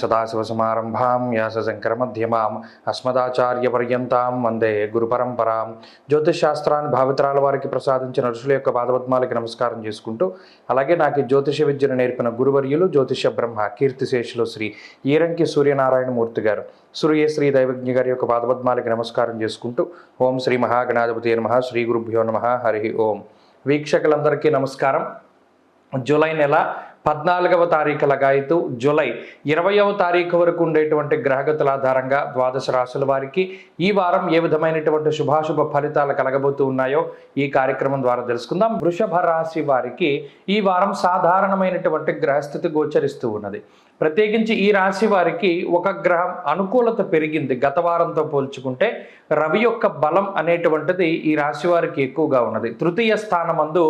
సదాశివసమారంభాం వ్యాసశంకరమధ్యమాం అస్మదాచార్యపర్యంతాం వందే గురుపరంపరాం. జ్యోతిష్ శాస్త్రాన్ని భావితరాల వారికి ప్రసాదించిన ఋషుల యొక్క పాదపద్మాలకి నమస్కారం చేసుకుంటూ, అలాగే నాకు ఈ జ్యోతిష విద్యను నేర్పిన గురువర్యులు జ్యోతిష బ్రహ్మ కీర్తిశేషులు శ్రీ ఈరంకి సూర్యనారాయణమూర్తి గారు, శ్రీ దైవజ్ఞ గారి యొక్క పాదపద్మాలకి నమస్కారం చేసుకుంటూ, ఓం శ్రీ మహాగణాధిపతి నమః, శ్రీ గురుభ్యో నమః, హరి ఓం. వీక్షకులందరికీ నమస్కారం. జూలై నెల 14వ తారీఖు లగాయతు జూలై 20వ తారీఖు వరకు ఉండేటువంటి గ్రహగతుల ఆధారంగా ద్వాదశ రాశుల వారికి ఈ వారం ఏ విధమైనటువంటి శుభాశుభ ఫలితాలు కలగబోతూ ఉన్నాయో ఈ కార్యక్రమం ద్వారా తెలుసుకుందాం. వృషభ రాశి వారికి ఈ వారం సాధారణమైనటువంటి గ్రహస్థితి గోచరిస్తూ ఉన్నది. ప్రత్యేకించి ఈ రాశి వారికి ఒక గ్రహం అనుకూలత పెరిగింది. గత వారంతో పోల్చుకుంటే రవి యొక్క బలం అనేటువంటిది ఈ రాశి వారికి ఎక్కువగా ఉన్నది. తృతీయ స్థానమందు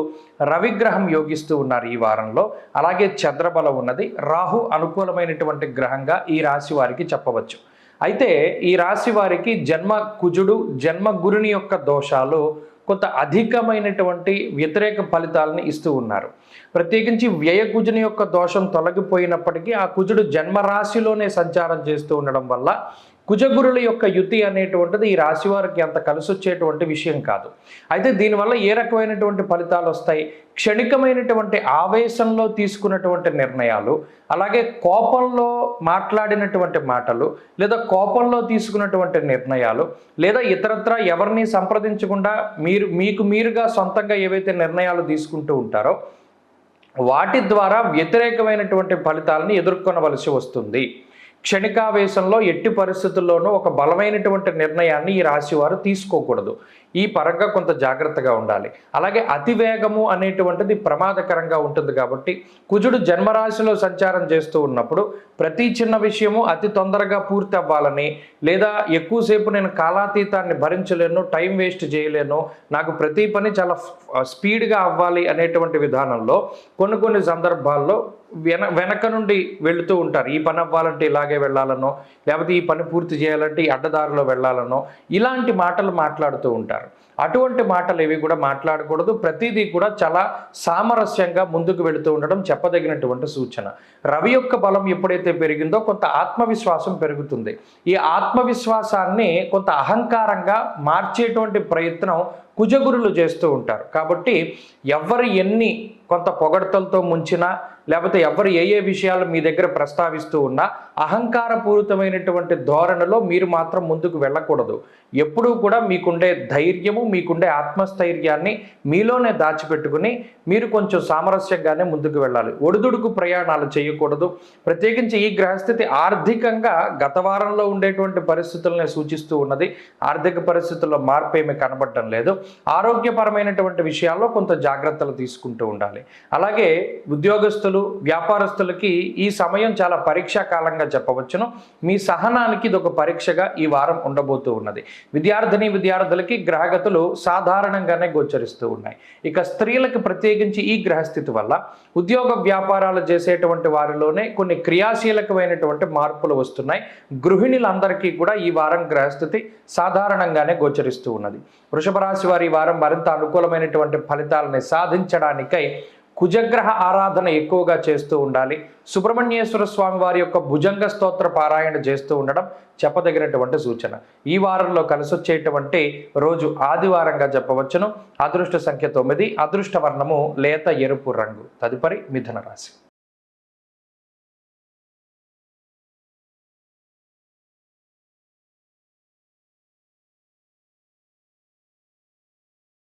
రవి గ్రహం యోగిస్తూ ఉన్నారు ఈ వారంలో. అలాగే చంద్రబలం ఉన్నది. రాహు అనుకూలమైనటువంటి గ్రహంగా ఈ రాశి వారికి చెప్పవచ్చు. అయితే ఈ రాశి వారికి జన్మ కుజుడు, జన్మ గురుని యొక్క దోషాలు కొంత అధికమైనటువంటి వ్యతిరేక ఫలితాలను ఇస్తూ ఉన్నారు. ప్రత్యేకించి వ్యయ కుజుని యొక్క దోషం తొలగిపోయినప్పటికీ ఆ కుజుడు జన్మరాశిలోనే సంచారం చేస్తూ ఉండడం వల్ల కుజగురుల యొక్క యుతి అనేటువంటిది ఈ రాశి వారికి అంత కలిసి వచ్చేటువంటి విషయం కాదు. అయితే దీనివల్ల ఏ రకమైనటువంటి ఫలితాలు వస్తాయి? క్షణికమైనటువంటి ఆవేశంలో తీసుకున్నటువంటి నిర్ణయాలు, అలాగే కోపంలో మాట్లాడినటువంటి మాటలు, లేదా కోపంలో తీసుకున్నటువంటి నిర్ణయాలు, లేదా ఇతరత్రా ఎవరిని సంప్రదించకుండా మీకు మీరుగా సొంతంగా ఏవైతే నిర్ణయాలు తీసుకుంటూ ఉంటారో వాటి ద్వారా వ్యతిరేకమైనటువంటి ఫలితాలను ఎదుర్కొనవలసి వస్తుంది. క్షణికావేశంలో ఎట్టి పరిస్థితుల్లోనూ ఒక బలమైనటువంటి నిర్ణయాన్ని ఈ రాశి వారు తీసుకోకూడదు. ఈ పరంగా కొంత జాగ్రత్తగా ఉండాలి. అలాగే అతివేగము అనేటువంటిది ప్రమాదకరంగా ఉంటుంది. కాబట్టి కుజుడు జన్మరాశిలో సంచారం చేస్తూ ఉన్నప్పుడు ప్రతి చిన్న విషయము అతి తొందరగా పూర్తి అవ్వాలని, లేదా ఎక్కువసేపు నేను కాలాతీతాన్ని భరించలేను, టైం వేస్ట్ చేయలేను, నాకు ప్రతి పని చాలా స్పీడ్గా అవ్వాలి అనేటువంటి విధానంలో కొన్ని సందర్భాల్లో వెనక నుండి వెళుతూ ఉంటారు. ఈ పని అవ్వాలంటే ఇలాగే వెళ్ళాలనో, లేకపోతే ఈ పని పూర్తి చేయాలంటే ఈ అడ్డదారిలో వెళ్ళాలనో ఇలాంటి మాటలు మాట్లాడుతూ ఉంటారు. అటువంటి మాటలు ఏవి కూడా మాట్లాడకూడదు. ప్రతిదీ కూడా చాలా సామరస్యంగా ముందుకు వెళుతూ ఉండడం చెప్పదగినటువంటి సూచన. రవి యొక్క బలం ఎప్పుడైతే పెరిగిందో కొంత ఆత్మవిశ్వాసం పెరుగుతుంది. ఈ ఆత్మవిశ్వాసాన్ని కొంత అహంకారంగా మార్చేటువంటి ప్రయత్నం కుజగురులు చేస్తూ ఉంటారు. కాబట్టి ఎవరు ఎన్ని కొంత పొగడ్తలతో ముంచినా, లేకపోతే ఎవరు ఏ విషయాలు మీ దగ్గర ప్రస్తావిస్తూ ఉన్నా అహంకారపూరితమైనటువంటి ధోరణిలో మీరు మాత్రం ముందుకు వెళ్ళకూడదు. ఎప్పుడూ కూడా మీకుండే ధైర్యము, మీకుండే ఆత్మస్థైర్యాన్ని మీలోనే దాచిపెట్టుకుని మీరు కొంచెం సామరస్యంగానే ముందుకు వెళ్ళాలి. ఒడిదుడుకు ప్రయాణాలు చేయకూడదు. ప్రత్యేకించి ఈ గ్రహస్థితి ఆర్థికంగా గత వారంలో ఉండేటువంటి పరిస్థితులనే సూచిస్తూ ఉన్నది. ఆర్థిక పరిస్థితుల్లో మార్పు ఏమీ కనబడటం లేదు. ఆరోగ్యపరమైనటువంటి విషయాల్లో కొంత జాగ్రత్తలు తీసుకుంటూ ఉండాలి. అలాగే ఉద్యోగస్తులు, వ్యాపారస్తులకి ఈ సమయం చాలా పరీక్షా కాలంగా చెప్పవచ్చును. మీ సహనానికి ఇది ఒక పరీక్షగా ఈ వారం ఉండబోతూ ఉన్నది. విద్యార్థులకి గ్రహగతులు సాధారణంగానే గోచరిస్తూ ఉన్నాయి. ఇక స్త్రీలకు ప్రత్యేకించి ఈ గ్రహస్థితి వల్ల ఉద్యోగ వ్యాపారాలు చేసేటువంటి వారిలోనే కొన్ని క్రియాశీలకమైనటువంటి మార్పులు వస్తున్నాయి. గృహిణులందరికీ కూడా ఈ వారం గ్రహస్థితి సాధారణంగానే గోచరిస్తూ ఉన్నది. వృషభ రాశి వారి ఈ వారం మరింత అనుకూలమైనటువంటి ఫలితాలని సాధించడానికై కుజగ్రహ ఆరాధన ఎక్కువగా చేస్తూ ఉండాలి. సుబ్రహ్మణ్యేశ్వర స్వామి వారి యొక్క భుజంగ స్తోత్ర పారాయణ చేస్తూ ఉండడం చెప్పదగినటువంటి సూచన. ఈ వారంలో కలిసొచ్చేటువంటి రోజు ఆదివారంగా చెప్పవచ్చును. అదృష్ట సంఖ్య 9, అదృష్ట వర్ణము లేత ఎరుపు రంగు. తదుపరి మిథున రాశి.